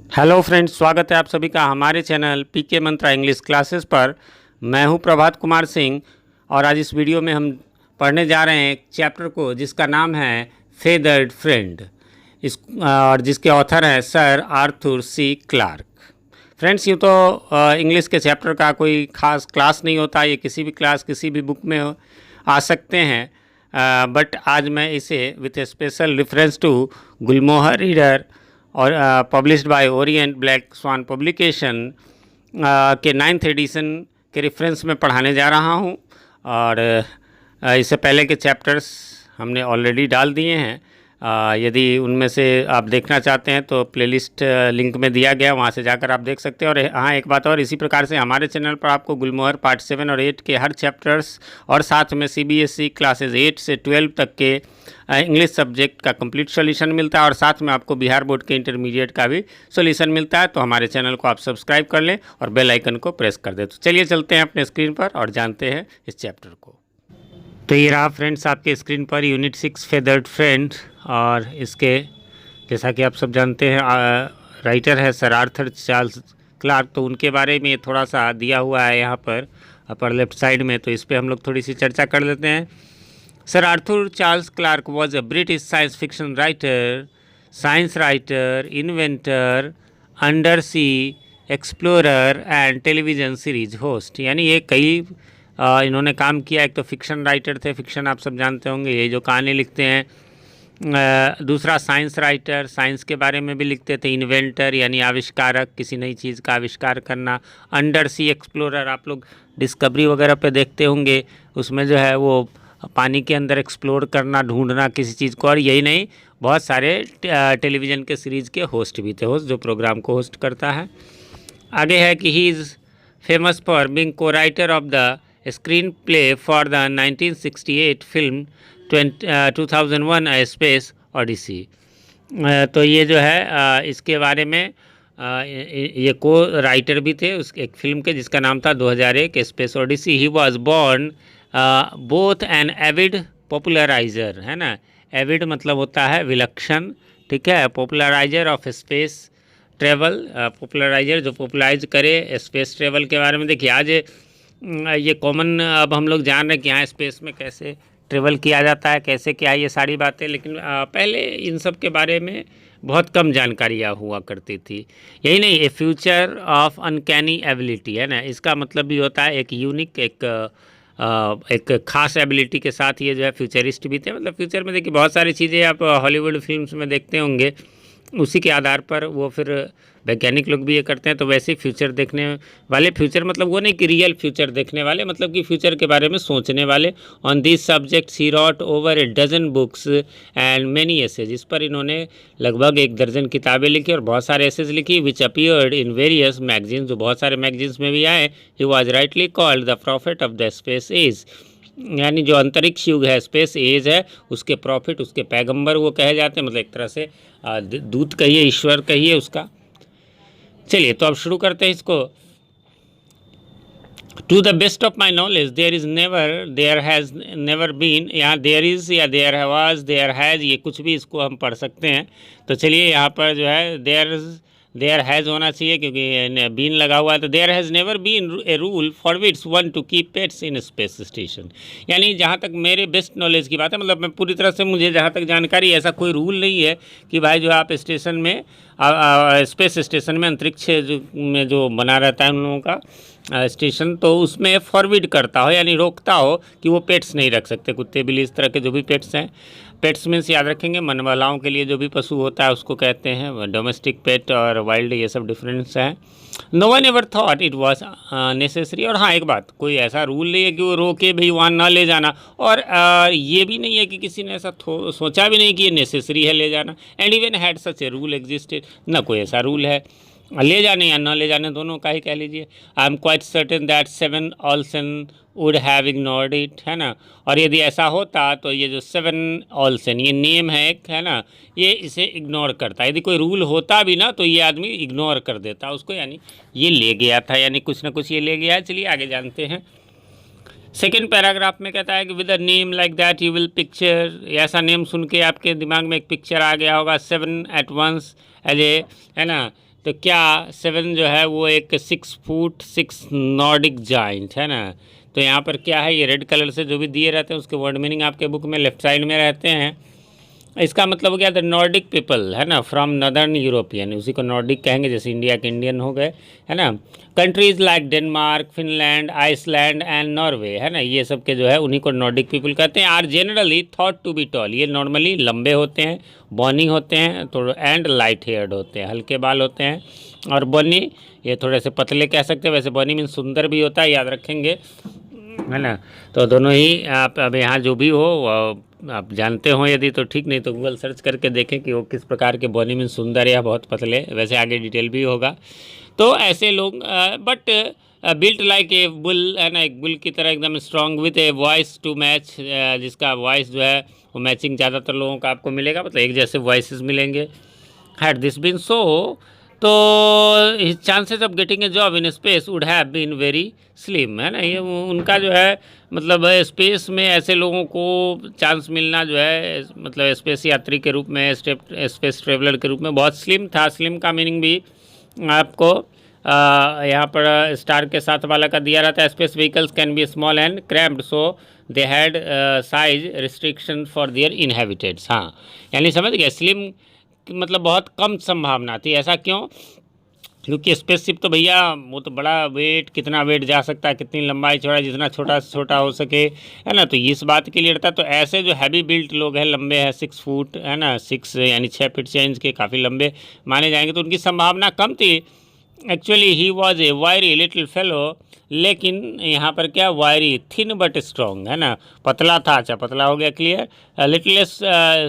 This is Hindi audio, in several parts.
हेलो फ्रेंड्स, स्वागत है आप सभी का हमारे चैनल पीके मंत्रा इंग्लिश क्लासेस पर। मैं हूं प्रभात कुमार सिंह और आज इस वीडियो में हम पढ़ने जा रहे हैं एक चैप्टर को जिसका नाम है फेदर्ड फ्रेंड, इस और जिसके ऑथर हैं sir Arthur C Clarke. Friends, यूँ तो इंग्लिश के चैप्टर का कोई ख़ास क्लास नहीं होता, ये किसी भी क्लास किसी भी बुक में आ सकते हैं, बट आज मैं इसे with a special reference to Gulmohar reader और published by Orient Black Swan publication के 9th एडिशन के रेफरेंस में पढ़ाने जा रहा हूँ। और इससे पहले के चैप्टर्स हमने ऑलरेडी डाल दिए हैं। यदि उनमें से आप देखना चाहते हैं तो प्लेलिस्ट लिंक में दिया गया, वहाँ से जाकर आप देख सकते हैं। और हाँ, एक बात और, इसी प्रकार से हमारे चैनल पर आपको गुलमोहर पार्ट 7 और 8 के हर चैप्टर्स और साथ में CBSE क्लासेस 8 से 12 तक के इंग्लिश सब्जेक्ट का कंप्लीट सॉल्यूशन मिलता है और साथ में आपको बिहार बोर्ड के इंटरमीडिएट का भी सॉल्यूशन मिलता है। तो हमारे चैनल को आप सब्सक्राइब कर लें और बेल आइकन को प्रेस कर दें। तो चलिए चलते हैं अपने स्क्रीन पर और जानते हैं इस चैप्टर को। तो ये रहा फ्रेंड्स आपके screen per unit 6 feathered friend, और इसके जैसा कि आप सब जानते हैं राइटर है सर आर्थर चार्ल्स क्लार्क। तो उनके बारे में थोड़ा सा दिया हुआ है यहाँ पर अपर लेफ्ट साइड में, तो इस पर हम लोग थोड़ी सी चर्चा कर लेते हैं। Sir Arthur Charles Clarke was a British science fiction writer, science writer, inventor, under sea explorer and television series host. यानी ये कई इन्होंने काम किया। एक तो फिक्शन राइटर थे, फिक्शन आप सब जानते होंगे, ये जो कहानी लिखते हैं। दूसरा साइंस राइटर, साइंस के बारे में भी लिखते थे। इन्वेंटर यानी आविष्कारक, किसी नई चीज़ का आविष्कार करना। अंडर सी एक्सप्लोरर, आप लोग डिस्कवरी वगैरह पे देखते होंगे, उसमें जो है वो पानी के अंदर एक्सप्लोर करना, ढूंढना किसी चीज़ को। और यही नहीं, बहुत सारे टेलीविज़न के सीरीज़ के होस्ट भी थे, होस्ट जो प्रोग्राम को होस्ट करता है। आगे है कि he is famous for being co writer of the screen play for the 1968 film 2001 A Space Odyssey. तो ये जो है इसके बारे में ये को राइटर भी थे उस एक फिल्म के जिसका नाम था 2001 Space Odyssey. He was born both an avid populariser, है ना। एविड मतलब होता है विलक्षण, ठीक है। Populariser of space travel, populariser जो पॉपुलराइज करे स्पेस ट्रेवल के बारे में। देखिए आज ये कॉमन अब हम लोग जान रहे हैं कि यहाँ स्पेस में कैसे ट्रेवल किया जाता है, कैसे क्या ये सारी बातें, लेकिन पहले इन सब के बारे में बहुत कम जानकारियाँ हुआ करती थी। यही नहीं, ए फ्यूचर ऑफ अनकैनी एबिलिटी, है ना। इसका मतलब भी होता है एक यूनिक, एक खास एबिलिटी के साथ ये जो है फ्यूचरिस्ट भी थे। मतलब फ्यूचर में देखिए बहुत सारी चीज़ें आप हॉलीवुड फिल्म्स में देखते होंगे, उसी के आधार पर वो फिर वैज्ञानिक लोग भी ये करते हैं। तो वैसे ही फ्यूचर देखने वाले, फ्यूचर मतलब वो नहीं कि रियल फ्यूचर देखने वाले, मतलब कि फ्यूचर के बारे में सोचने वाले। On this subject he wrote over a dozen books and many essays. इस पर इन्होंने लगभग 1 दर्जन किताबें लिखी और बहुत सारे एसेज लिखी, which appeared in various magazines, जो बहुत सारे मैगजीन्स में भी आए। He was rightly called the prophet of the space age, यानी जो अंतरिक्ष युग है, स्पेस एज है, उसके प्रॉफिट, उसके पैगंबर वो कहे जाते हैं। मतलब एक तरह से दूत कहिए, ईश्वर कहिए उसका। चलिए तो अब शुरू करते हैं इसको। To the best of my knowledge there is never, there has never been, यहाँ देयर इज़ या देयर वाज, देयर हैज़, ये कुछ भी इसको हम पढ़ सकते हैं। तो चलिए यहाँ पर जो है देयर हैज़ होना चाहिए क्योंकि बीन लगा हुआ है। तो there has never been a rule forbids one to keep pets in space station. यानी जहाँ तक मेरे बेस्ट नॉलेज की बात है, मतलब मैं पूरी तरह से, मुझे जहाँ तक जानकारी, ऐसा कोई रूल नहीं है कि भाई जो आप स्टेशन में स्पेस स्टेशन में, अंतरिक्ष में जो बना रहता है उन लोगों का स्टेशन, तो उसमें फॉरबिड करता हो यानी रोकता हो कि वो पेट्स नहीं रख सकते, कुत्ते बिल्ली इस तरह के जो भी पेट्स हैं। पेट्स मीन्स याद रखेंगे मनवालाओं के लिए जो भी पशु होता है उसको कहते हैं डोमेस्टिक पेट, और वाइल्ड ये सब डिफरेंस है। No one ever thought it was necessary. और हाँ, एक बात, कोई ऐसा रूल नहीं है कि वो रोके भाई वहाँ ना ले जाना, और ये भी नहीं है कि किसी ने ऐसा सोचा भी नहीं कि ये नेसेसरी है ले जाना। And even had such a rule existed, ना कोई ऐसा रूल है ले जाने या ना ले जाने, दोनों का ही कह लीजिए। I am quite certain that 7 Olson would have ignored it, है ना। और यदि ऐसा होता तो ये जो 7 ऑल्सन, ये नेम है एक, है ना, ये इसे इग्नोर करता। यदि कोई रूल होता भी ना तो ये आदमी इग्नोर कर देता उसको, यानी ये ले गया था, यानी कुछ ना कुछ ये ले गया है। चलिए आगे जानते हैं। सेकेंड पैराग्राफ में कहता है कि with a name like that you will picture, ऐसा नेम सुन के आपके दिमाग में एक पिक्चर आ गया होगा, 7 at once एज ए, है ना, तो क्या 7 जो है वो एक 6 फुट 6 नॉर्डिक जाइंट है ना। तो यहाँ पर क्या है, ये रेड कलर से जो भी दिए रहते हैं उसके वर्ड मीनिंग आपके बुक में लेफ्ट साइड में रहते हैं। इसका मतलब हो गया द नॉर्डिक पीपल है ना, फ्रॉम नदर्न यूरोपियन, उसी को नॉर्डिक कहेंगे, जैसे इंडिया के इंडियन हो गए है ना। Countries like Denmark, Finland, Iceland and Norway है ना, ये सब के जो है उन्हीं को नॉर्डिक पीपल कहते हैं। Are generally thought to be tall, ये नॉर्मली लंबे होते हैं, बॉनी होते हैं थोड़ा, एंड लाइट हेयर्ड होते हैं, हल्के बाल होते हैं। और बॉनी ये थोड़े से पतले कह सकते हैं, वैसे बॉनी मीन्स सुंदर भी होता है, याद रखेंगे है ना। तो दोनों ही आप अब यहाँ जो भी हो आप जानते हो यदि तो ठीक, नहीं तो गूगल सर्च करके देखें कि वो किस प्रकार के बॉडी में सुंदर या बहुत पतले, वैसे आगे डिटेल भी होगा। तो ऐसे लोग but built like a bull है ना, एक बुल की तरह एकदम strong with a voice to match, जिसका वॉइस जो है वो मैचिंग ज़्यादातर लोगों का आपको मिलेगा, मतलब एक जैसे वॉइसेस मिलेंगे। हैड दिस बीन सो, तो his chances of getting a job in space would have been very slim है ना। ये उनका जो है मतलब स्पेस में ऐसे लोगों को चांस मिलना जो है मतलब स्पेस यात्री के रूप में, स्पेस ट्रेवलर के रूप में बहुत स्लिम था। स्लिम का मीनिंग भी आपको यहाँ पर स्टार के साथ वाला का दिया रहता है। Space vehicles can be small and cramped, so they had size restriction for their inhabitants. हाँ, यानी समझ गए, स्लिम मतलब बहुत कम संभावना थी। ऐसा क्यों? क्योंकि स्पेसशिप तो भैया वो तो बड़ा वेट, कितना वेट जा सकता है, कितनी लंबाई चौड़ाई, जितना छोटा से छोटा हो सके है ना, तो इस बात के लिए रहता है। तो ऐसे जो हैवी बिल्ट लोग हैं, लंबे हैं 6 फुट है ना, 6 यानी 6 फीट 6 इंच के काफ़ी लंबे माने जाएंगे, तो उनकी संभावना कम थी। एक्चुअली ही वॉज ए वायरी लिटिल फेलो, लेकिन यहाँ पर क्या, वायरी थिन बट स्ट्रॉन्ग है ना, पतला था। अच्छा, पतला हो गया, clear. Little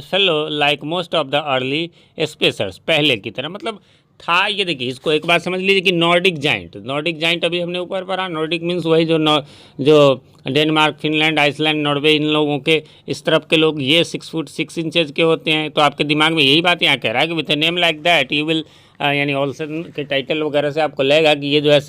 fellow like most of the early spacers, पहले की तरह मतलब था। ये देखिए, इसको एक बात समझ लीजिए कि नॉर्डिक जाइंट अभी हमने ऊपर पढ़ा। नॉर्डिक मीन्स वही जो डेनमार्क, फिनलैंड, आइसलैंड, नॉर्वे, इन लोगों के इस तरफ के लोग, ये 6 फुट 6 इंचेज के होते हैं। तो आपके दिमाग में यही बात यहाँ कह रहा है कि with a name like that you will, यानी ऑल्सन के टाइटल वगैरह से आपको लगेगा कि ये जो है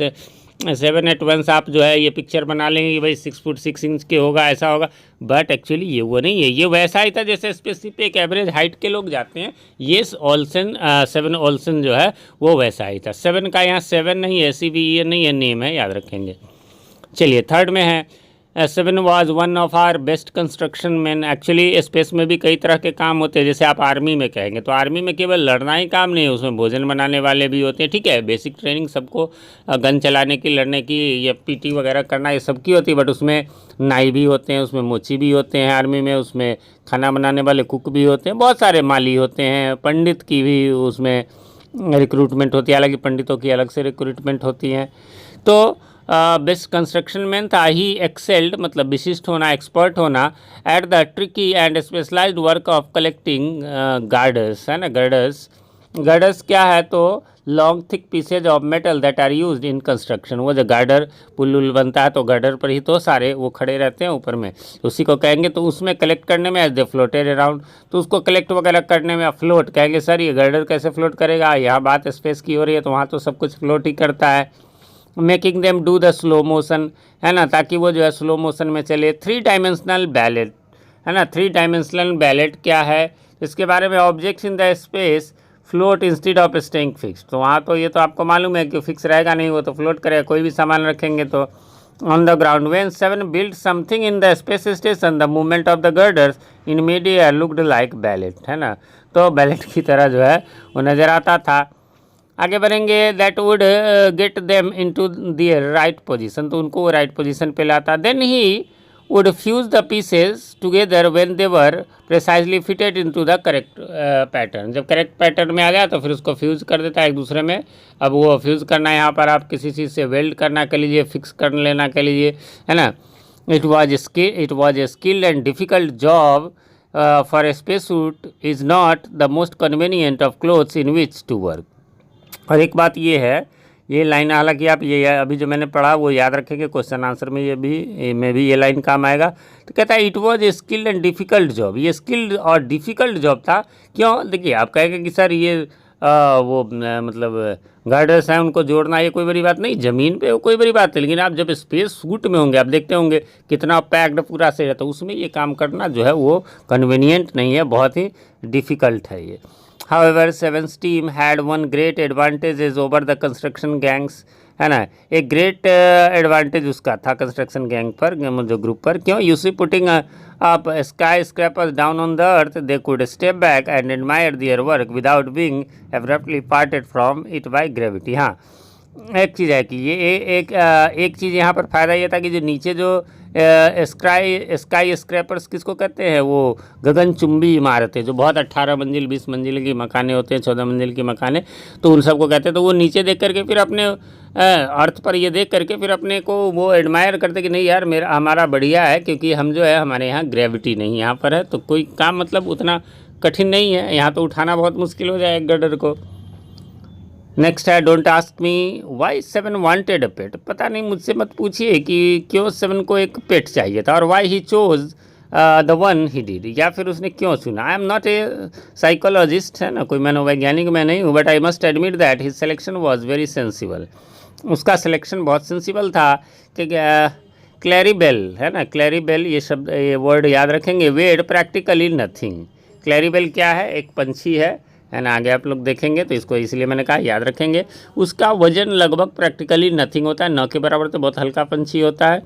7 at once आप जो है ये पिक्चर बना लेंगे कि भाई 6 फुट 6 इंच के होगा, ऐसा होगा। बट एक्चुअली ये वो नहीं है, ये वैसा ही था जैसे स्पेसशिप पे एक एवरेज हाइट के लोग जाते हैं। ये ऑल्सन 7 ऑल्सन जो है वो वैसा ही था। 7 का यहाँ 7 नहीं है, CVE नहीं है, नेम है, याद रखेंगे। चलिए थर्ड में है 7 was one of our best construction man. Actually space में भी कई तरह के काम होते हैं, जैसे आप आर्मी में कहेंगे तो आर्मी में केवल लड़ना ही काम नहीं है, उसमें भोजन बनाने वाले भी होते हैं। ठीक है, बेसिक ट्रेनिंग सबको गन चलाने की, लड़ने की या PT वगैरह करना ये सबकी होती है, बट उसमें नाई भी होते हैं, उसमें मोची भी होते हैं आर्मी में, उसमें खाना बनाने वाले कुक भी होते हैं, बहुत सारे माली होते हैं, पंडित की भी उसमें रिक्रूटमेंट होती है, हालांकि पंडितों की अलग से रिक्रूटमेंट होती है। तो बेस्ट कंस्ट्रक्शन मैन था। ही एक्सेल्ड मतलब विशिष्ट होना, एक्सपर्ट होना, at the tricky and specialised work of collecting girders है ना। गर्डर्स क्या है, तो long thick pieces of metal that are used in construction. वो जो गार्डर पुल बनता है तो गार्डर पर ही तो सारे वो खड़े रहते हैं ऊपर में, उसी को कहेंगे। तो उसमें कलेक्ट करने में एज दे फ्लोटेड अराउंड, तो उसको कलेक्ट वगैरह करने में फ्लोट कहेंगे। सर ये गार्डर कैसे फ्लोट करेगा, यहाँ बात स्पेस की हो रही है, तो वहाँ तो सब कुछ फ्लोट ही करता है। Making them do the slow motion है ना, ताकि वो जो है स्लो मोशन में चले। 3 डायमेंशनल बैलेट है ना। 3 डायमेंशनल बैलेट क्या है, इसके बारे में objects in the space float instead of staying fix. तो वहाँ तो ये तो आपको मालूम है कि फिक्स रहेगा नहीं, वो तो फ्लोट करेगा, कोई भी सामान रखेंगे तो। On the ground when 7 build something in the space station, the movement of the girders in mid air looked like ballot है ना, तो बैलेट की तरह जो है वो नज़र आता था। आगे बढ़ेंगे, that would get them into their right position, तो उनको राइट पोजीशन पे लाता। Then he would fuse the pieces together when they were precisely fitted into the correct pattern. जब करेक्ट पैटर्न में आ गया तो फिर उसको फ्यूज कर देता है एक दूसरे में। अब वो फ्यूज करना, यहाँ पर आप किसी चीज़ से वेल्ड करना कह लीजिए, फिक्स कर लेना कह लीजिए है ना। It was a skilled and difficult job for a space suit is not the most convenient of clothes in which to work. और एक बात ये है, ये लाइन हालांकि आप ये अभी जो मैंने पढ़ा वो याद रखेंगे, क्वेश्चन आंसर में ये लाइन काम आएगा। तो कहता है it was a skilled and difficult job, ये स्किल्ड और डिफ़िकल्ट जॉब था। क्यों? देखिए, आप कहेंगे कि सर ये मतलब गार्डर्स हैं उनको जोड़ना ये कोई बड़ी बात नहीं, ज़मीन पे वो कोई बड़ी बात है, लेकिन आप जब स्पेस सूट में होंगे आप देखते होंगे कितना पैक्ड पूरा से रहता है, उसमें ये काम करना जो है वो कन्वीनियंट नहीं है, बहुत ही डिफ़िकल्ट है ये। However, Seven's team had one great advantages over the construction gangs, है ना। एक ग्रेट एडवांटेज उसका था कंस्ट्रक्शन गैंग पर, जो ग्रुप पर। क्यों? You see putting up skyscrapers down on the earth, they could step back and admire their work without being abruptly parted from it by gravity. हाँ, एक चीज़ है कि ये एक चीज़ यहाँ पर फ़ायदा ये था कि जो नीचे जो स्काई स्क्रैपर्स किसको कहते हैं, वो गगनचुंबी इमारतें जो बहुत 18 मंजिल 20 मंजिल की मकानें होते हैं, 14 मंजिल की मकानें, तो उन सबको कहते हैं। तो वो नीचे देख करके फिर अपने अर्थ पर ये देख करके फिर अपने को वो एडमायर करते कि नहीं यार हमारा बढ़िया है, क्योंकि हम जो है हमारे यहाँ ग्रेविटी नहीं यहाँ पर है, तो कोई काम मतलब उतना कठिन नहीं है, यहाँ तो उठाना बहुत मुश्किल हो जाए गडर को। नेक्स्ट है, don't ask me why Seven wanted a pet. पता नहीं, मुझसे मत पूछिए कि क्यों सेवन को एक पेट चाहिए था, और why he chose the one he did, या फिर उसने क्यों चुना। I am not a psychologist, है ना, कोई मनोवैज्ञानिक मैं नहीं हूँ, but I must admit that his selection was very sensible. उसका सिलेक्शन बहुत सेंसिबल था कि क्लैरीबेल, है ना, क्लैरीबेल ये शब्द, ये वर्ड याद रखेंगे। वेड प्रैक्टिकली नथिंग। क्लैरीबेल क्या है? एक पंछी है ना, आगे आप लोग देखेंगे, तो इसको इसलिए मैंने कहा याद रखेंगे। उसका वजन लगभग प्रैक्टिकली नथिंग होता है, न के बराबर, तो बहुत हल्का पंछी होता है।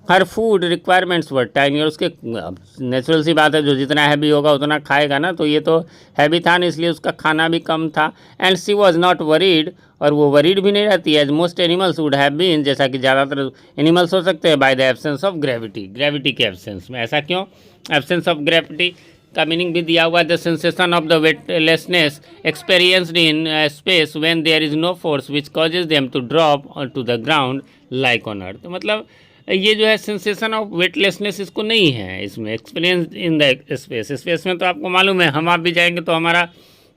हर फूड रिक्वायरमेंट्स वर टाइनी, और उसके नेचुरल सी बात है, जो जितना हैवी होगा उतना खाएगा ना, तो ये तो हैवी था ना, इसलिए उसका खाना भी कम था। And she was not worried, और वो वरीड भी नहीं रहती as most animals would have been, जैसा कि ज़्यादातर एनिमल्स हो सकते हैं, by the absence of gravity, gravity के एब्सेंस में। ऐसा क्यों? एब्सेंस ऑफ ग्रेविटी का मीनिंग भी दिया हुआ है, the sensation of the weightlessness experienced in space when there is no force which causes them to drop to the ground like on earth. तो मतलब ये जो है सेंसेशन ऑफ वेटलेसनेस इसको नहीं है इसमें, experience in the space. Space में तो आपको मालूम है, हम आप भी जाएंगे तो हमारा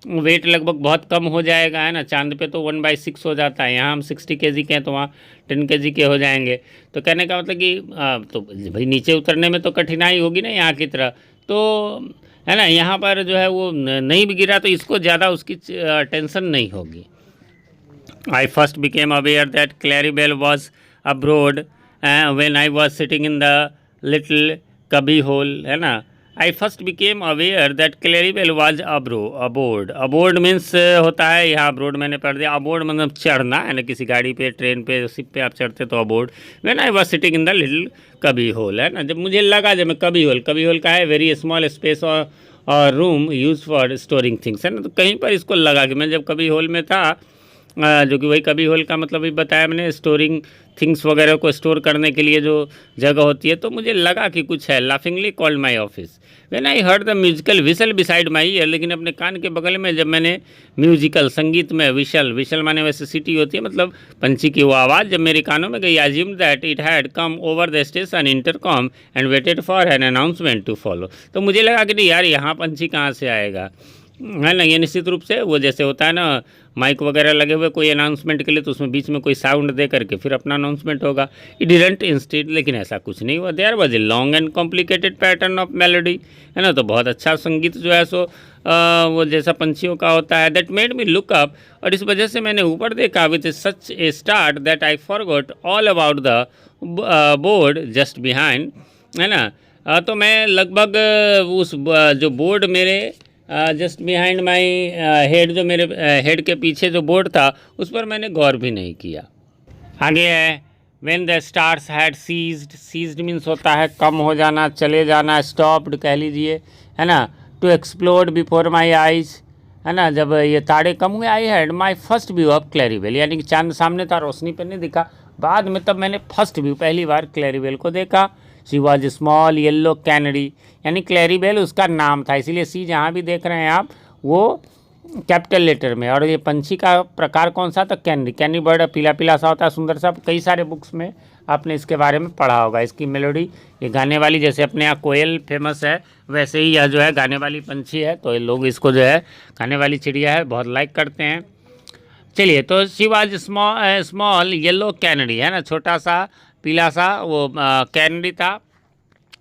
वेट लगभग बहुत कम हो जाएगा, है ना। चांद पे तो 1/6 हो जाता है, यहाँ हम 60 kg के हैं, तो वहाँ 10 kg के हो जाएंगे। तो कहने का मतलब कि तो भाई नीचे उतरने में तो कठिनाई होगी ना यहाँ की तरह, तो है ना, यहाँ पर जो है वो नहीं भी गिरा तो इसको ज़्यादा उसकी टेंशन नहीं होगी। I first became aware that Claribel was abroad when I was sitting in the little cubby hole, है ना। I first became aware that Claribel was aboard. Aboard means होता है, यहाँ अब्रोड मैंने पढ़ दिया। अबोर्ड मतलब चढ़ना, है ना, किसी गाड़ी पे, ट्रेन पे, शिप पे आप चढ़ते तो aboard. When I was sitting in the little cubby hole, है ना, जब मुझे लगा, जब मैं कबी होल का है वेरी स्मॉल स्पेस और room use for storing things, है ना। तो कहीं पर इसको लगा कि मैं जब कबी होल में था, जो कि वही कबी होल का मतलब भी बताया मैंने, स्टोरिंग थिंग्स वगैरह को स्टोर करने के लिए जो जगह होती है, तो मुझे लगा कि कुछ है। Laughingly called my office when I heard the musical whistle beside my ear. लेकिन अपने कान के बगल में जब मैंने म्यूजिकल, संगीत में विशल माने वैसे सीटी होती है, मतलब पंछी की वो आवाज़ जब मेरे कानों में गई, I assumed that it had come over the station intercom and waited for an announcement to follow. तो मुझे लगा कि नहीं यार, यहाँ पंछी कहाँ से आएगा, है ना। ये निश्चित रूप से वो जैसे होता है ना, माइक वगैरह लगे हुए कोई अनाउंसमेंट के लिए, तो उसमें बीच में कोई साउंड दे करके फिर अपना अनाउंसमेंट होगा। इट डिडंट इंस्टेड, लेकिन ऐसा कुछ नहीं हुआ। There was a long and complicated pattern of melody, है ना। तो बहुत अच्छा संगीत जो है सो वो जैसा पंछियों का होता है। That made me look up, और इस वजह से मैंने ऊपर देखा। With such A start that I forgot all about the board just behind, है ना। तो मैं लगभग उस जो बोर्ड मेरे जस्ट बिहाइंड माई हेड, जो मेरे हेड के पीछे जो बोर्ड था, उस पर मैंने गौर भी नहीं किया। आगे है, when the stars had ceased means होता है कम हो जाना, चले जाना, स्टॉप्ड कह लीजिए, है ना। To explode before my eyes, है ना, जब ये तारे कम हुए, I had my first view of Claribel, यानी कि चांद सामने था, रोशनी पर नहीं दिखा, बाद में तब मैंने फर्स्ट व्यू, पहली बार क्लैरीबेल को देखा। She was small yellow canary, यानी क्लैरीबेल उसका नाम था, इसीलिए सी जहाँ भी देख रहे हैं आप वो कैपिटल लेटर में। और ये पंछी का प्रकार कौन सा था? कैनरी। कैनरी बर्ड पीला पीला सा होता है, सुंदर सा। कई सारे बुक्स में आपने इसके बारे में पढ़ा होगा। इसकी मेलोडी, ये गाने वाली, जैसे अपने यहाँ कोयल फेमस है, वैसे ही यह जो है गाने वाली पंछी है, तो ये लोग इसको जो है गाने वाली चिड़िया है बहुत लाइक करते हैं। चलिए, तो she was small yellow canary, है ना, छोटा सा पीला सा वो कैनरी था,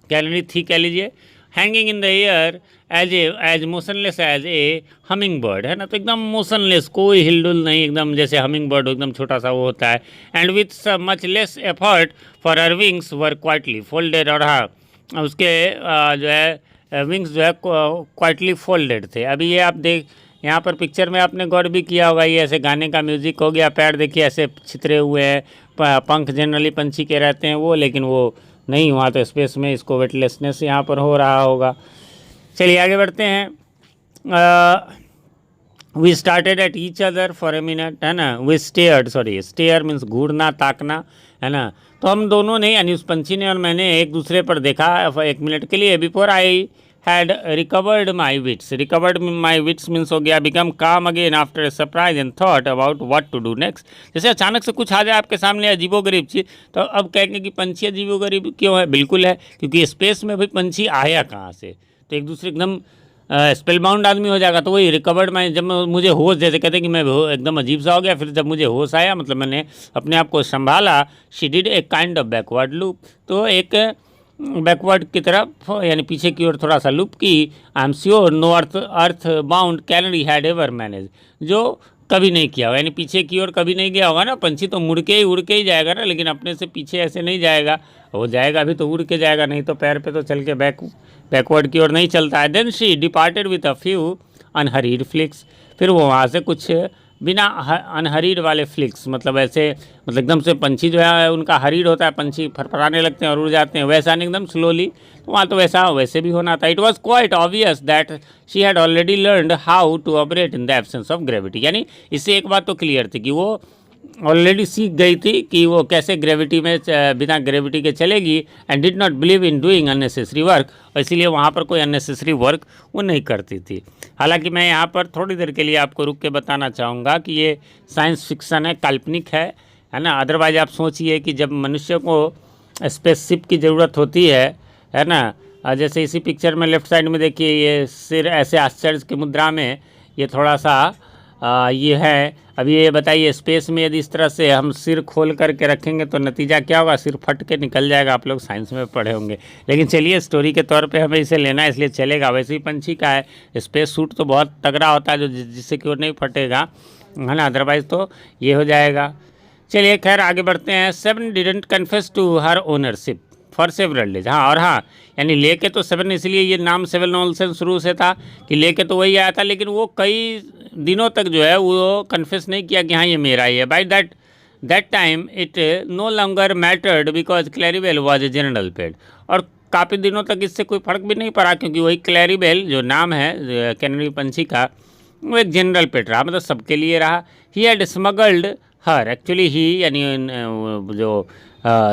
कैनरी थी कह लीजिए। Hanging in the air as motionless as a hummingbird, है ना। तो एकदम मोशनलेस, कोई हिलडुल नहीं, एकदम जैसे हमिंग बर्ड एकदम छोटा सा वो होता है। And with much less effort for her wings were quietly folded, और हाँ उसके जो है विंग्स जो है क्वाइटली फोल्डेड थे। अभी ये आप यहाँ पर पिक्चर में आपने गौर भी किया होगा, ये ऐसे गाने का म्यूजिक हो गया, पैर देखिए ऐसे छितरे हुए हैं, पंख जनरली पंछी के रहते हैं वो, लेकिन वो नहीं हुआ तो स्पेस में इसको वेटलेसनेस यहाँ पर हो रहा होगा। चलिए आगे बढ़ते हैं। We started at each other for a minute, है ना, we stared, sorry stare means घूरना ताकना, है ना, तो हम दोनों ने यानी उस पंछी ने और मैंने एक दूसरे पर देखा 1 मिनट के लिए। Before I had recovered my wits, recovered my wits means हो गया become calm again after a surprise and thought about what to do next. जैसे अचानक से कुछ आ जाए आपके सामने अजीबोगरीब चीज़, तो अब कहेंगे कि पंछी अजीबोगरीब क्यों है? बिल्कुल है, क्योंकि स्पेस में भाई पंछी आया कहाँ से, तो एक दूसरे एकदम स्पेल बाउंड आदमी हो जाएगा। तो वही रिकवर्ड माई, जब मुझे होश, जैसे कहते हैं कि मैं एकदम अजीब सा हो गया, फिर जब मुझे होश आया मतलब मैंने अपने आप को संभाला, she did a kind of backward loop, तो एक बैकवर्ड की तरफ यानी पीछे की ओर थोड़ा सा लूप की। I am sure no earth bound canary had ever manage, जो कभी नहीं किया होगा, यानी पीछे की ओर कभी नहीं गया होगा ना। पंछी तो मुड़ के ही उड़ के ही जाएगा ना, लेकिन अपने से पीछे ऐसे नहीं जाएगा, वो जाएगा भी तो उड़ के जाएगा, नहीं तो पैर पे तो चल के बैकवर्ड की ओर नहीं चलता है। Then she departed with a few unhurried flicks, फिर वो वहाँ से कुछ बिना अनहरीड वाले फ्लिक्स, मतलब ऐसे, मतलब एकदम से पंछी जो है उनका हरीड होता है, पंछी फरफराने लगते हैं और उड़ जाते हैं, वैसा नहीं एकदम स्लोली, तो वहाँ तो वैसे भी होना था। It was quite obvious that she had already learned how to operate in the absence of gravity, यानी इससे एक बात तो क्लियर थी कि वो ऑलरेडी सीख गई थी कि वो कैसे ग्रेविटी में बिना ग्रेविटी के चलेगी, and did not believe in doing unnecessary work, और इसीलिए वहाँ पर कोई अननेसेसरी वर्क वो नहीं करती थी। हालांकि मैं यहाँ पर थोड़ी देर के लिए आपको रुक के बताना चाहूँगा कि ये साइंस फिक्सन है, काल्पनिक है ना। अदरवाइज आप सोचिए कि जब मनुष्य को स्पेसशिप की ज़रूरत होती है ना, जैसे इसी पिक्चर में लेफ्ट साइड में देखिए, ये सिर ऐसे आश्चर्य की मुद्रा में ये थोड़ा सा ये है। अब ये बताइए, स्पेस में यदि इस तरह से हम सिर खोल करके रखेंगे तो नतीजा क्या होगा? सिर फट के निकल जाएगा, आप लोग साइंस में पढ़े होंगे। लेकिन चलिए स्टोरी के तौर पे हमें इसे लेना है, इसलिए चलेगा। वैसे ही पंछी का है, स्पेस सूट तो बहुत तगड़ा होता है, जो जिससे कि वो नहीं फटेगा, है ना, अदरवाइज तो ये हो जाएगा। चलिए खैर आगे बढ़ते हैं। 7 didn't confess to her ownership for several days, हाँ, और हाँ यानी लेके तो 7, इसलिए ये नाम 7 ओल्सन शुरू से था कि लेके तो वही आया था, लेकिन वो कई दिनों तक जो है वो कन्फेस नहीं किया कि हाँ ये मेरा ही है। By that time it no longer mattered because Claribel was a general pet, और काफ़ी दिनों तक इससे कोई फ़र्क भी नहीं पड़ा, क्योंकि वही क्लैरीबेल जो नाम है कैनरी पंछी का, वो एक जनरल पेट रहा, मतलब सबके लिए रहा। ही हैड स्मगल्ड हर, एक्चुअली ही यानी जो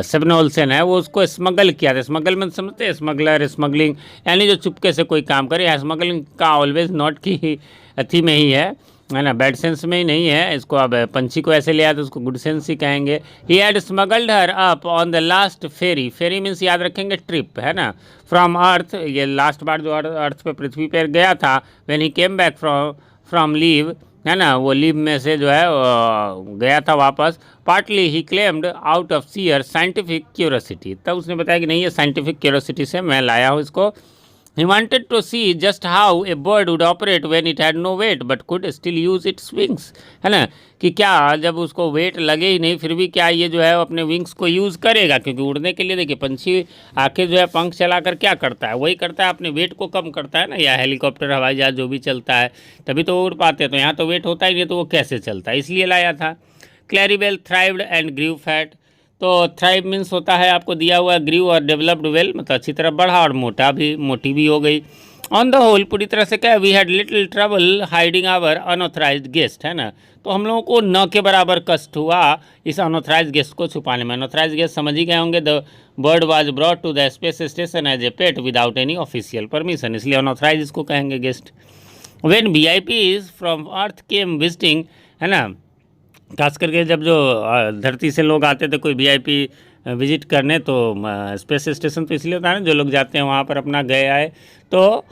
7 ओल्सन है वो उसको स्मगल किया था। स्मगल में समझते हैं, स्मगलर, स्मगलिंग, यानी जो चुपके से कोई काम करे। स्मगलिंग का ऑलवेज नॉट की अथी में ही है ना, बैड सेंस में ही नहीं है इसको। अब पंछी को ऐसे ले आया तो उसको गुड सेंस ही कहेंगे। He had smuggled her up on the last ferry, ferry means याद रखेंगे ट्रिप, है ना, फ्रॉम अर्थ, ये लास्ट बार जो अर्थ पे पृथ्वी पर गया था, when he came back from leave, है ना, वो लीव में से जो है गया था वापस। Partly he claimed out of sheer scientific curiosity, तब उसने बताया कि नहीं ये साइंटिफिक क्यूरोसिटी से मैं लाया हूँ इसको। He wanted to see just how a bird would operate when it had no weight but could still use its wings, है ना, कि क्या जब उसको वेट लगे ही नहीं फिर भी क्या ये जो है वो अपने विंग्स को यूज़ करेगा, क्योंकि उड़ने के लिए देखिए पंछी आके जो है पंख चलाकर क्या करता है, वही करता है, अपने वेट को कम करता है ना, या हेलीकॉप्टर हवाई जहाज जो भी चलता है तभी तो वो उड़ पाते हैं। तो यहाँ तो वेट होता ही नहीं, तो वो कैसे चलता है, इसलिए लाया था। क्लैरीबेल थ्राइव्ड एंड ग्रीव फैट, तो थ्राइव मीन्स होता है आपको दिया हुआ, ग्रीव और डेवलप्ड वेल, मतलब अच्छी तरह बढ़ा और मोटी भी हो गई। ऑन द होल पूरी तरह से क्या, we had little trouble hiding our unauthorised guest, है ना, तो हम लोगों को न के बराबर कष्ट हुआ इस अनऑथराइज्ड गेस्ट को छुपाने में। अनऑथराइज्ड गेस्ट समझ ही गए होंगे, the bird was brought to the space station as a pet without any official permission, इसलिए अनऑथराइज इसको कहेंगे guest. When VIPs from earth came visiting, है ना, खास करके जब जो धरती से लोग आते थे कोई VIP विजिट करने, तो स्पेस स्टेशन तो इसलिए होता है ना, जो लोग जाते हैं वहाँ पर अपना गए आए, तो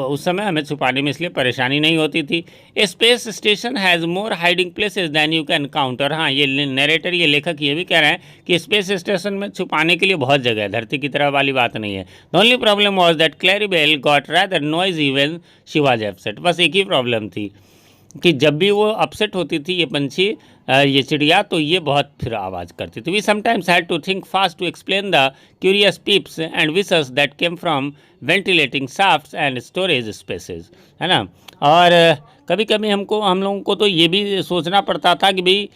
उस समय हमें छुपाने में इसलिए परेशानी नहीं होती थी। A space station has more hiding places than you can count, और हाँ ये नरेटर, ये लेखक ये भी कह रहे हैं कि स्पेस स्टेशन में छुपाने के लिए बहुत जगह है, धरती की तरह वाली बात नहीं है। The only problem was that Claribel got rather noisy when she was upset, बस एक ही प्रॉब्लम थी कि जब भी वो अपसेट होती थी ये पंछी, ये चिड़िया, तो ये बहुत फिर आवाज़ करती थी। We sometimes had to think fast to explain the curious peeps and wishes that came from ventilating shafts and storage spaces, है ना। और कभी कभी हम लोगों को तो ये भी सोचना पड़ता था कि भाई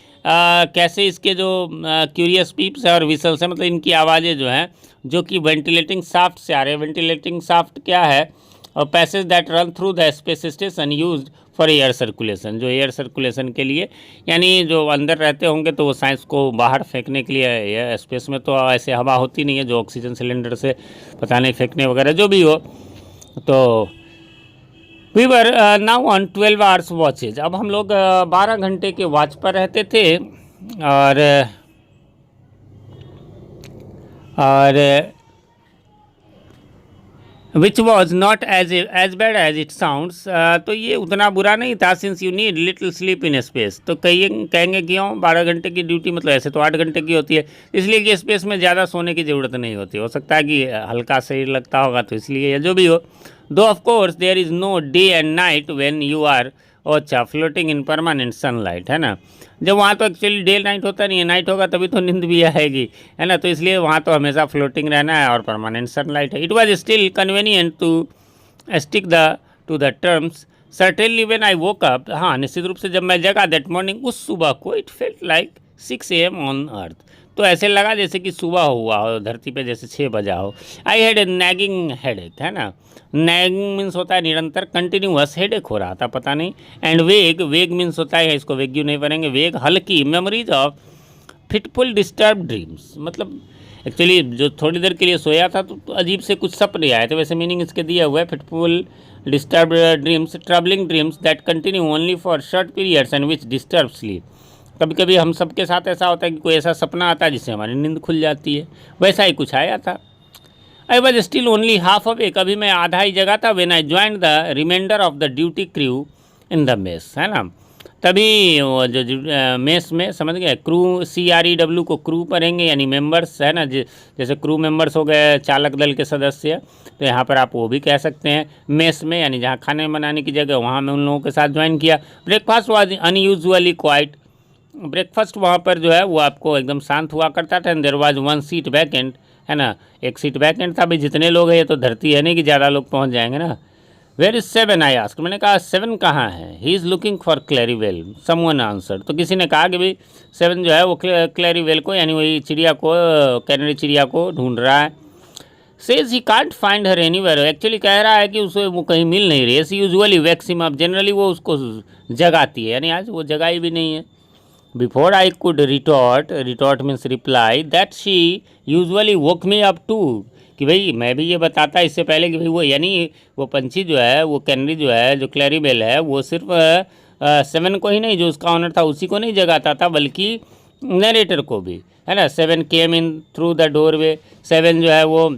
कैसे इसके जो क्यूरियस पीप्स है और विसल्स है, मतलब इनकी आवाज़ें जो हैं जो कि वेंटिलेटिंग शाफ्ट से आ रहे हैं। वेंटिलेटिंग शाफ्ट क्या है? और passage that run through the space station used for air circulation, जो एयर सर्कुलेशन के लिए, यानी जो अंदर रहते होंगे तो वो साइंस को बाहर फेंकने के लिए। एयर स्पेस में तो ऐसे हवा होती नहीं है जो ऑक्सीजन सिलेंडर से पता नहीं फेंकने वगैरह जो भी हो। तो we were now on 12 hours watches. अब हम लोग 12 घंटे के वॉच पर रहते थे। और which was not as bad as it sounds. तो ये उतना बुरा नहीं था, since you need little sleep in space. तो कहेंगे क्यों 12 घंटे की ड्यूटी, मतलब ऐसे तो 8 घंटे की होती है, इसलिए कि स्पेस में ज़्यादा सोने की ज़रूरत नहीं होती। हो सकता है कि हल्का शरीर लगता होगा तो इसलिए, या जो भी हो। Though of course there is no day and night when you are अच्छा फ्लोटिंग इन परमानेंट सनलाइट, है ना। जब वहाँ तो एक्चुअली डे नाइट होता नहीं है, नाइट होगा तभी तो नींद भी आएगी, है ना। तो इसलिए वहाँ तो हमेशा फ्लोटिंग रहना है और परमानेंट सनलाइट है। It was still convenient to stick to the terms certainly when I woke up. हाँ, निश्चित रूप से जब मैं जगा दैट मॉर्निंग, उस सुबह को, it felt like 6 AM on earth. तो ऐसे लगा जैसे कि सुबह हुआ हो धरती पे, जैसे 6 बजा हो। I had a nagging headache, है ना। नैगिंग मीन्स होता है निरंतर, कंटिन्यूअस हेडेक हो रहा था, पता नहीं। एंड वेग मीन्स होता है, इसको वेग्यू नहीं पढ़ेंगे, वेग हल्की memories of fitful disturb dreams. मतलब एक्चुअली जो थोड़ी देर के लिए सोया था तो अजीब से कुछ सपने आए थे, वैसे मीनिंग इसके दिया हुआ है। Fitful disturb dreams, troubling dreams that continue only for short periods and which disturb sleep. कभी कभी हम सबके साथ ऐसा होता है कि कोई ऐसा सपना आता है जिससे हमारी नींद खुल जाती है, वैसा ही कुछ आया था। I was still only half awake, अभी मैं आधा ही जगह था। When I joined the reminder of the duty crew in the mess, है ना। तभी वो जो मेस में, समझ गए, क्रू CREW को क्रू पढ़ेंगे, यानी मेंबर्स, है ना। जैसे क्रू मेंबर्स हो गए चालक दल के सदस्य, तो यहाँ पर आप वो भी कह सकते हैं। मेस में यानी जहाँ खाने बनाने की जगह, वहाँ मैं उन लोगों के साथ ज्वाइन किया। Breakfast was unusually quite, breakfast वहाँ पर जो है वो आपको एकदम शांत हुआ करता था। And there was 1 seat vacant, है ना, एक सीट वैकेंट था। भाई जितने लोग हैं, ये तो धरती है नहीं कि ज़्यादा लोग पहुँच जाएंगे ना। वेयर इज 7 आई आस्क्ड, मैंने कहा 7 कहाँ है। He is looking for Claribel, someone answer. तो किसी ने कहा कि भाई 7 जो है वो क्लैरीवेल को, यानी वही चिड़िया को, कैनरी चिड़िया को ढूंढ रहा है। Says he can't find her anywhere, actually कह रहा है कि उसे वो कहीं मिल नहीं रही है। She usually wakes him up, generally वो उसको जगाती है, यानी आज वो जगाई भी नहीं है। Before I could retort means reply, that she usually woke me up too, कि भाई मैं भी ये बताता इससे पहले कि भाई वो, यानी वो पंछी जो है, वो कैनरी जो है, जो क्लैरीबेल है, वो सिर्फ 7 को ही नहीं, जो उसका ऑनर था उसी को नहीं जगाता था, बल्कि नरेटर को भी, है ना। 7 came in through the doorway, 7 जो है वो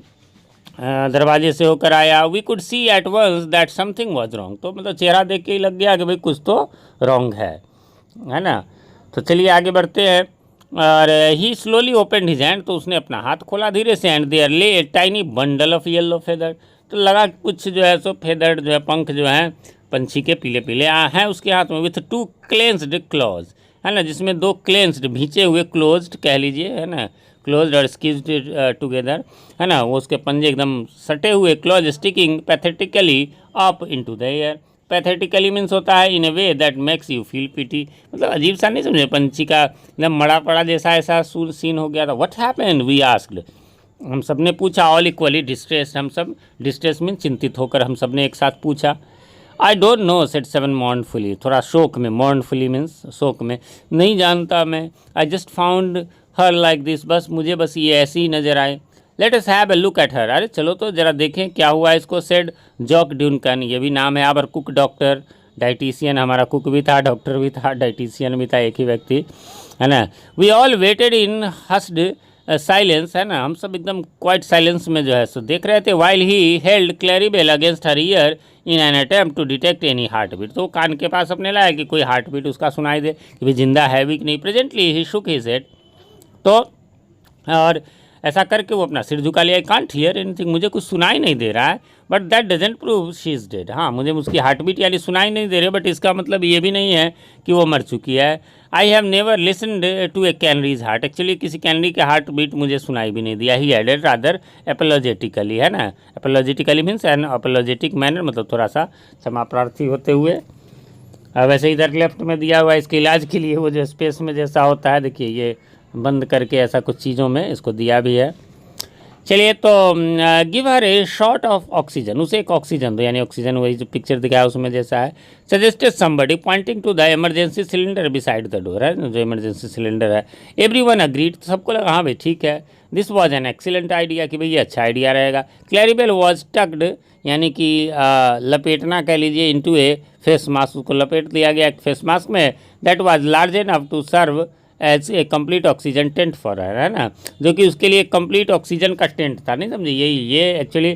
दरवाजे से होकर आया। We could see at once that something was wrong, तो मतलब चेहरा देख के ही लग गया कि भाई कुछ तो रॉन्ग है ना। तो चलिए आगे बढ़ते हैं। और ही स्लोली ओपन हिज हैंड, तो उसने अपना हाथ खोला धीरे से। एंड देयर ले a tiny bundle of yellow feather, तो लगा कुछ जो है सो फेदर्ड जो है पंख जो हैं पंछी के पीले पीले हैं उसके हाथ में। विथ 2 क्लेंस्ड क्लॉज, है ना, जिसमें 2 क्लेंस्ड भींचे हुए, क्लोज्ड कह लीजिए, है ना, क्लोज्ड और स्क्वीज्ड टुगेदर, है ना, वो उसके पंजे एकदम सटे हुए। Claws sticking pathetically up into the air, pathetically means होता है in a way that makes you feel pity, मतलब अजीब सा नहीं समझे, पंछी का एकदम मड़ा पड़ा जैसा ऐसा सीन हो गया था। व्हाट हैपेंड वी आस्क्ड, हम सब ने पूछा। ऑल इक्वली डिस्ट्रेस्ड, हम सब, डिस्ट्रेस मीन चिंतित होकर हम सब ने एक साथ पूछा। आई डोंट नो सेड 7 मॉर्नफुली, थोड़ा शोक में, मॉर्नफुली मीन्स शोक में, नहीं जानता मैं। I just found her like this, बस मुझे बस ये ऐसी ही नज़र आए। Let us have a look at her, अरे चलो तो ज़रा देखें क्या हुआ इसको। सेड जॉक ड्यूनकन, ये भी नाम है। आवर कुक डॉक्टर, डाइटिशियन, हमारा कुक भी था, डॉक्टर भी था, डाइटिशियन भी था, एक ही व्यक्ति, है ना। We all waited in hushed silence, है ना, हम सब एकदम क्वाइट साइलेंस में जो है सो देख रहे थे। While he held Claribel against her ear in an attempt to detect any heart beat, तो कान के पास अपने लाया कि कोई हार्ट बीट उसका सुनाई दे कि भाई जिंदा है भी कि नहीं। प्रेजेंटली ही शुक हिज हेड, तो और ऐसा करके वो अपना सिर झुका लिया, आई कांट हियर एनीथिंग, मुझे कुछ सुनाई नहीं दे रहा है, but that doesn't prove she is dead. हाँ, मुझे उसकी हार्ट बीट यानी सुनाई नहीं दे रही, बट इसका मतलब ये भी नहीं है कि वो मर चुकी है। I have never listened to a canary's heart, actually किसी कैनरी के हार्ट बीट मुझे सुनाई भी नहीं दिया। ही एडेड रादर एपोलॉजेटिकली, है ना, एपोलॉजेटिकली मीन्स एन अपोलॉजेटिक मैनर, मतलब थोड़ा सा क्षमा प्रार्थी होते हुए। वैसे इधर लेफ्ट में दिया हुआ है इसके इलाज के लिए वो जो स्पेस में जैसा होता है, देखिए ये बंद करके ऐसा कुछ चीज़ों में इसको दिया भी है। चलिए, तो give her A shot of oxygen, उसे एक ऑक्सीजन दो, यानी ऑक्सीजन वही जो पिक्चर दिखाया उसमें जैसा है। Suggested somebody pointing to the emergency cylinder beside the door, है जो इमरजेंसी सिलेंडर है। एवरीवन अग्रीड, सबको लगा हाँ भाई ठीक है। This was an excellent idea, कि भाई ये अच्छा आइडिया रहेगा। क्लैरिबेल वॉज टक्ड, यानी कि लपेटना कह लीजिए, इनटू ए फेस मास्क, उसको लपेट दिया गया एक फेस मास्क में। That was large enough to serve as a complete oxygen tent for her, है ना, जो कि उसके लिए कंप्लीट ऑक्सीजन का टेंट था। नहीं समझे, ये एक्चुअली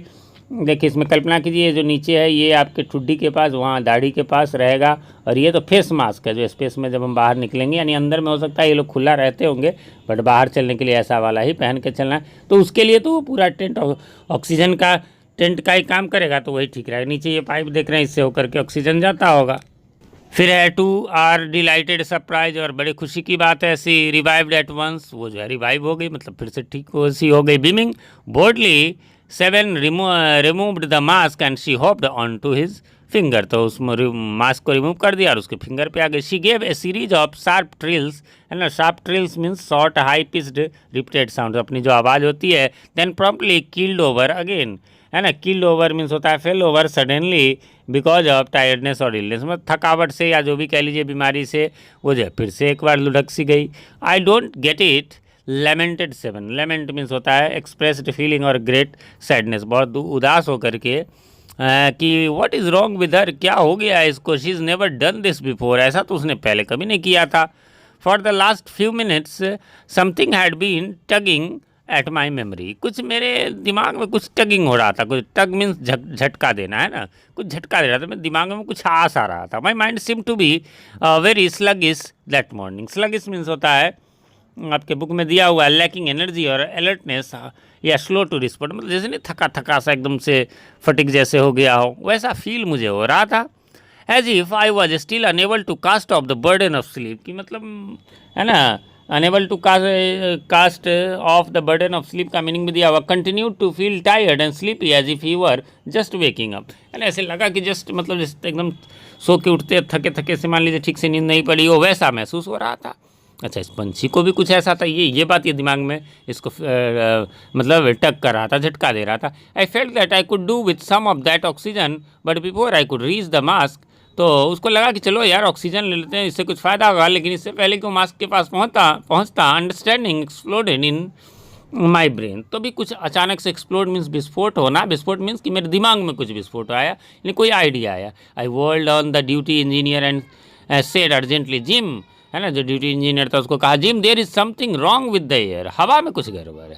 देखिए इसमें कल्पना कीजिए, जो नीचे है ये आपके ठुड्डी के पास, वहाँ दाढ़ी के पास रहेगा, और ये तो फेस मास्क है जो स्पेस में जब हम बाहर निकलेंगे, यानी अंदर में हो सकता है ये लोग खुला रहते होंगे, बट बाहर चलने के लिए ऐसा वाला ही पहन के चलना है। तो उसके लिए तो पूरा टेंट ऑक्सीजन का टेंट का ही काम करेगा, तो वही ठीक रहेगा। नीचे ये पाइप देख रहे हैं, इससे होकर के ऑक्सीजन जाता होगा। फिर है टू आर डिलाइटेड सरप्राइज, और बड़े खुशी की बात है, सी रिवाइव्ड एट वंस, वो जो है रिवाइव हो गई, मतलब फिर से ठीक सी हो गई। Beaming boldly seven removed the mask and she hopped on to his finger, तो उस मास्क को रिमूव कर दिया और उसके फिंगर पे आ गई। She gave a series of sharp trills, है ना, sharp trills means short high pitched repeated sound, अपनी जो आवाज़ होती है। Then promptly keeled over again, है ना, कील्ड ओवर मीन्स होता है fail over suddenly because of tiredness और इलनेस, मतलब थकावट से या जो भी कह लीजिए बीमारी से, वो जो है फिर से एक बार लुढ़क सी गई। I don't get it, lamented Seven, lament means होता है एक्सप्रेस्ड फीलिंग और ग्रेट सैडनेस, बहुत उदास होकर के कि what is wrong with her, क्या हो गया है इसको, she is never done this before, ऐसा तो उसने पहले कभी नहीं किया था। For the last few minutes something had been tugging at my memory, कुछ मेरे दिमाग में कुछ टगिंग हो रहा था, कुछ टग मीन्स झटका देना, है ना, कुछ झटका दे रहा था, मेरे दिमाग में कुछ आस आ रहा था। My mind seem to be very sluggish that morning, sluggish means होता है आपके बुक में दिया हुआ है लैकिंग एनर्जी और अलर्टनेस, या स्लो टू रिस्पॉन्ड, मतलब जैसे नहीं थका थका सा एकदम से फटिक जैसे हो गया हो, वैसा फील मुझे हो रहा था। As if I was still unable to cast off the burden of sleep, की मतलब है ना, unable to cast off the burden of sleep का मीनिंग भी दिया हुआ। Continue to feel tired and sleepy as if he were just waking up, है ना, ऐसे लगा कि जस्ट मतलब जैसे एकदम सो के उठते थके थके से, मान लीजिए ठीक से नींद नहीं पड़ी हो, वैसा महसूस हो रहा था। अच्छा, इस पंछी को भी कुछ ऐसा था, ये बात ये दिमाग में इसको मतलब टक कर रहा था, झटका दे रहा था। I felt that I could do with some of that oxygen but before I could reach the mask, तो उसको लगा कि चलो यार ऑक्सीजन ले लेते हैं, इससे कुछ फ़ायदा होगा, लेकिन इससे पहले कि वो मास्क के पास पहुंचता understanding exploded in my brain, तो भी कुछ अचानक से एक्सप्लोड मीन्स विस्फोट होना, विस्फोट मीन्स कि मेरे दिमाग में कुछ विस्फोट आया, यानी कोई आइडिया आया। I whirled on the duty engineer and said urgently, Jim, है ना, जो ड्यूटी इंजीनियर था उसको कहा, Jim there is something wrong with the air, हवा में कुछ गड़बड़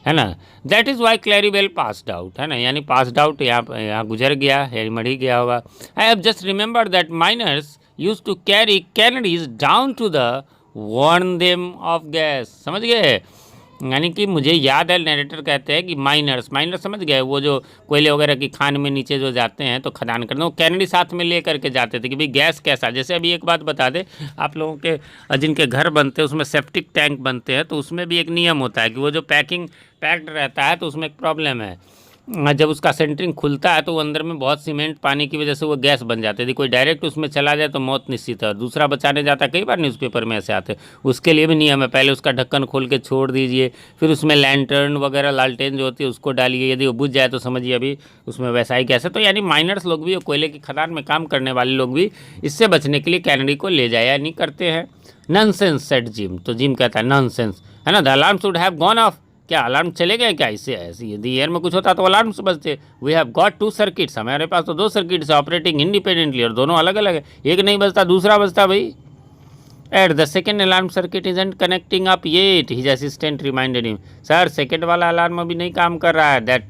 है ना। That is why Claribel passed out, है ना, यानी पास्ड आउट यहाँ गुजर गया है, मर ही गया होगा। I have just remember that miners use to carry canaries down to the warn them of gas, समझ गए, यानी कि मुझे याद है, नरेटर कहते हैं कि माइनर्स समझ गए, वो जो कोयले वगैरह की खान में नीचे जो जाते हैं तो खदान करते हैं, वो कैनरी साथ में ले करके जाते थे कि भाई गैस कैसा, जैसे अभी एक बात बता दे, आप लोगों के जिनके घर बनते हैं उसमें सेप्टिक टैंक बनते हैं, तो उसमें भी एक नियम होता है कि वो जो पैक्ड रहता है तो उसमें एक प्रॉब्लम है, जब उसका सेंटरिंग खुलता है तो वो अंदर में बहुत सीमेंट पानी की वजह से वो गैस बन जाती है, यदि कोई डायरेक्ट उसमें चला जाए तो मौत निश्चित है, और दूसरा बचाने जाता है, कई बार न्यूज़पेपर में ऐसे आते हैं, उसके लिए भी नियम है, पहले उसका ढक्कन खोल के छोड़ दीजिए, फिर उसमें लैंटर्न वगैरह लालटेन जो होती है उसको डालिए, यदि वो बुझ जाए तो समझिए अभी उसमें वैसा ही गैस है। तो यानी माइनर्स लोग भी और कोयले की खदान में काम करने वाले लोग भी इससे बचने के लिए कैनरी को ले जाया नहीं करते हैं। नॉनसेंस सेड जिम, तो जिम कहता है नॉनसेंस, है ना, the alarm should have gone of, क्या अलार्म चले गए क्या, इससे ऐसी यदि एयर में कुछ होता तो अलार्म से बजते। वी हैव गॉट 2 सर्किट्स, हमारे पास तो 2 सर्किट्स ऑपरेटिंग इंडिपेंडेंटली, और दोनों अलग अलग है, एक नहीं बजता दूसरा बजता भाई। At the second alarm circuit isn't connecting up yet, his assistant reminded him, sir second वाला अलार्म अभी नहीं काम कर रहा है। दैट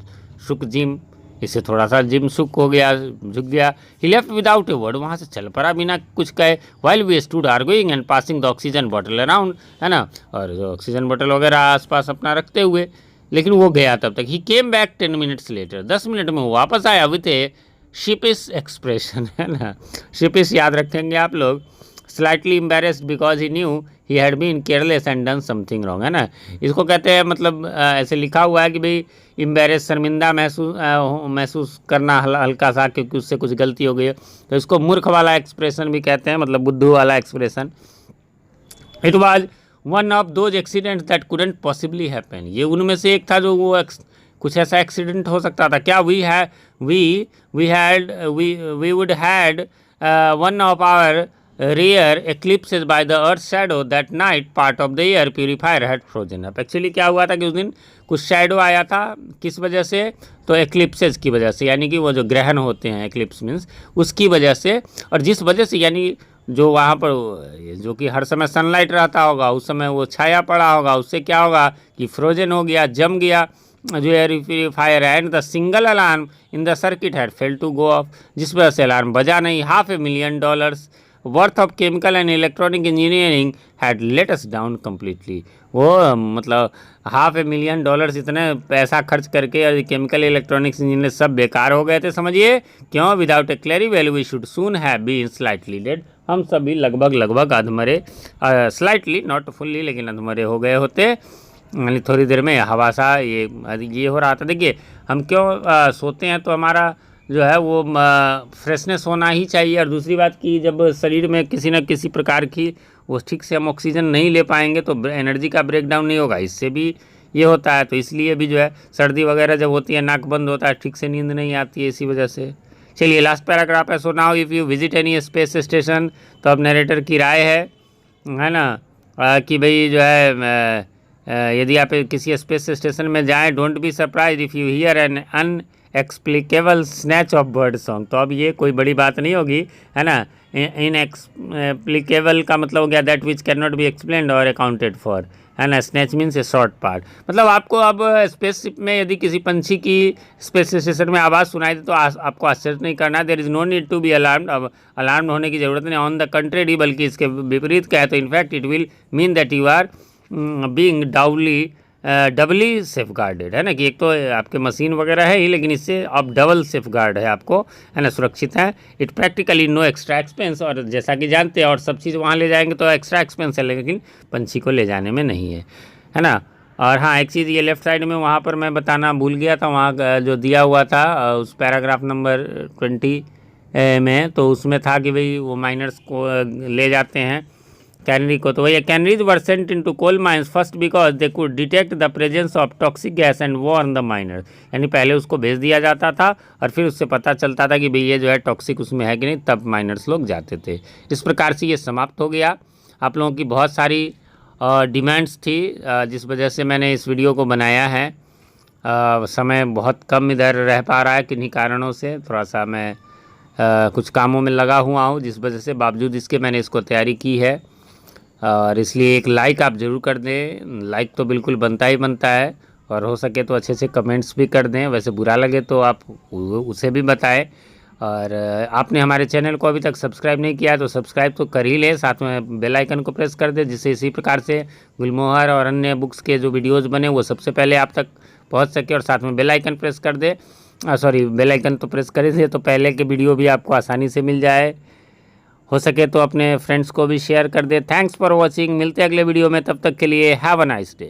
शुक जिम, इससे थोड़ा सा जिम सुक हो गया, झुक गया। He left without a word, वहाँ से चल पड़ा बिना कुछ कहे। While we stood arguing and passing the oxygen bottle around, है ना, और जो ऑक्सीजन बॉटल वगैरह आसपास अपना रखते हुए, लेकिन वो गया तब तक। He came back 10 minutes later, 10 minute में वो वापस आया विथ ए शिपिश एक्सप्रेशन, है ना, शिपिश याद रखेंगे आप लोग, slightly embarrassed because he knew he had been careless and done something wrong, है ना। इसको कहते हैं, मतलब ऐसे लिखा हुआ है कि भाई एम्बेरेस, शर्मिंदा महसूस करना हल्का सा, क्योंकि उससे कुछ गलती हो गई है, तो इसको मूर्ख वाला एक्सप्रेशन भी कहते हैं, मतलब बुद्धू वाला expression. It was one of those accidents that couldn't possibly happen, ये उनमें से एक था जो वो कुछ ऐसा एक्सीडेंट हो सकता था क्या। We would had one of our rare eclipses by the earth shadow that night, part of the air purifier had frozen up। Actually क्या हुआ था कि उस दिन कुछ शैडो आया था, किस वजह से, तो एक्लिप्सेस की वजह से, यानी कि वो जो ग्रहण होते हैं, एक्लिप्स मीन्स, उसकी वजह से, और जिस वजह से, यानी जो वहाँ पर जो कि हर समय सनलाइट रहता होगा, उस समय वो छाया पड़ा होगा, उससे क्या होगा कि फ्रोजन हो गया, जम गया जो एयर प्यूरीफायर है। And the single alarm in the circuit had fail to go off, जिस वजह से अलार्म बजा नहीं। $500,000 worth of chemical and electronic engineering had let us down completely. वो मतलब $500,000 इतने पैसा खर्च करके और केमिकल इलेक्ट्रॉनिक्स इंजीनियर सब बेकार हो गए थे, समझिए क्यों। Without a clear well we should soon have been slightly dead, हम सभी लगभग अधमरे, स्लाइटली नॉट फुल्ली, लेकिन अधमरे हो गए होते, यानी थोड़ी देर में हवा सा ये हो रहा था। देखिए हम क्यों सोते हैं, तो हमारा जो है वो फ्रेशनेस होना ही चाहिए, और दूसरी बात कि जब शरीर में किसी न किसी प्रकार की वो ठीक से हम ऑक्सीजन नहीं ले पाएंगे तो एनर्जी का ब्रेकडाउन नहीं होगा, इससे भी ये होता है। तो इसलिए भी जो है सर्दी वगैरह जब होती है, नाक बंद होता है, ठीक से नींद नहीं आती है, इसी वजह से। चलिए लास्ट पैराग्राफ है। So now if you visit any space station, तो अब नरेटर की राय है ना, कि भाई जो है यदि आप किसी स्पेस स्टेशन में जाएँ, don't be surprise if you hear an inexplicable snatch of bird song. तो अब ये कोई बड़ी बात नहीं होगी, है ना। इनएक्सप्लिकेबल का मतलब हो गया that which can not be explained और अकाउंटेड फॉर, है ना। स्नैच मीन्स ए शॉर्ट पार्ट, मतलब आपको अब स्पेसशिप में यदि किसी पंछी की स्पेस स्टेशन में आवाज़ सुनाई दे तो आपको आश्चर्य नहीं करना। There is no need to be alarmed, अब अलार्म होने की ज़रूरत नहीं। ऑन द कंट्रेरी, बल्कि इसके विपरीत क्या है, तो in fact it will mean that you are being doubly safeguarded, है ना, कि एक तो आपके मशीन वगैरह है ही, लेकिन इससे अब डबल सेफ गार्ड है आपको, है ना, सुरक्षित है। It practically no extra expense, और जैसा कि जानते हैं और सब चीज़ वहाँ ले जाएंगे तो एक्स्ट्रा एक्सपेंस है, लेकिन पंछी को ले जाने में नहीं है ना। और हाँ, एक चीज़ ये लेफ़्ट साइड में वहाँ पर मैं बताना भूल गया था, वहाँ जो दिया हुआ था उस पैराग्राफ नंबर 20 में, तो उसमें था कि भाई वो माइनर्स को ले जाते हैं कैनरी को, तो भैया canaries were sent into coal mines first because they could detect the presence of toxic gas and warn the miner, यानी पहले उसको भेज दिया जाता था और फिर उससे पता चलता था कि भाई ये जो है टॉक्सिक उसमें है कि नहीं, तब माइनर्स लोग जाते थे। इस प्रकार से ये समाप्त हो गया। आप लोगों की बहुत सारी डिमांड्स थी, जिस वजह से मैंने इस वीडियो को बनाया है। समय बहुत कम इधर रह पा रहा है किन्हीं कारणों से, थोड़ा सा मैं कुछ कामों में लगा हुआ हूँ, जिस वजह से बावजूद इसके मैंने इसको तैयारी की है। और इसलिए एक लाइक आप ज़रूर कर दें, लाइक तो बिल्कुल बनता ही बनता है, और हो सके तो अच्छे से कमेंट्स भी कर दें, वैसे बुरा लगे तो आप उसे भी बताएं। और आपने हमारे चैनल को अभी तक सब्सक्राइब नहीं किया है तो सब्सक्राइब तो कर ही लें, साथ में बेल आइकन को प्रेस कर दें, जिससे इसी प्रकार से गुलमोहर और अन्य बुक्स के जो वीडियोज़ बने वो सबसे पहले आप तक पहुँच सके। और साथ में बेल आइकन प्रेस कर दें, बेल आइकन तो प्रेस कर ही, तो पहले के वीडियो भी आपको आसानी से मिल जाए। हो सके तो अपने फ्रेंड्स को भी शेयर कर दे। थैंक्स फॉर वॉचिंग, मिलते हैं अगले वीडियो में, तब तक के लिए हैव अ नाइस डे।